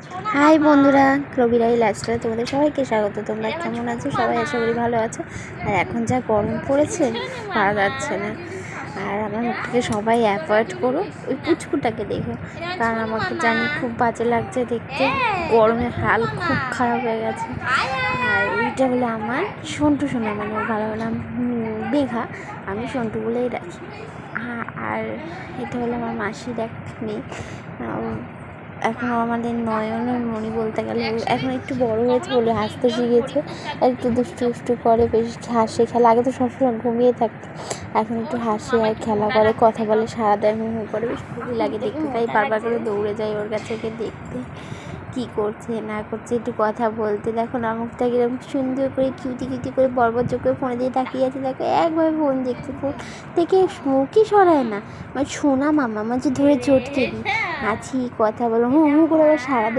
High বন্ধুরা, রবিরাই লাইফস্টাইলে তোমাদের সবাইকে স্বাগত। তোমরা কেমন আছো? সবাই আশা করি ভালো আছো। আর এখন যা গরম পড়েছে পারা যাচ্ছে না। আর আমার মুখটাকে সবাই অ্যাভয়েড করো, ওই পুচকুটাকে দেখো, কারণ আমাকে জানি খুব বাজে লাগছে দেখতে। গরমের হাল খুব খারাপ হয়ে গেছে। আর এইটা হলো আমার সন্টু সোনা, মানে ওর ভালো নাম মেঘা, আমি সন্টু বলেই রাখি। আর এটা হলো আমার মাসির এক মেয়ে। এখনও আমাদের নয়নের মণি বলতে গেলে। এখন একটু বড় হয়েছে বলে হাসতে শিখেছে, একটু দুষ্টু করে, বেশ হাসে খেলা। আগে তো সবসময় ঘুমিয়ে থাকতো, এখন একটু হাসে আর খেলা করে, কথা বলে, সারা দেয়, হু করে, বেশ খুবই লাগে দেখতে। তাই বারবার করে দৌড়ে যায় ওর কাছে দেখতে কী করছে না করছে, একটু কথা বলতে। দেখো না, মুখটা কিরকম সুন্দর করে কিউটি করে বরবর চোখ করে ফোনে দিয়ে তাকিয়ে আছে। দেখো একভাবে ফোন দেখছে, ফোন দেখে মুখই সরায় না। আমার সোনা মামা, আমার যে ধরে চটকে দিই, হাঁচি কথা বলো, হু করে আবার সারা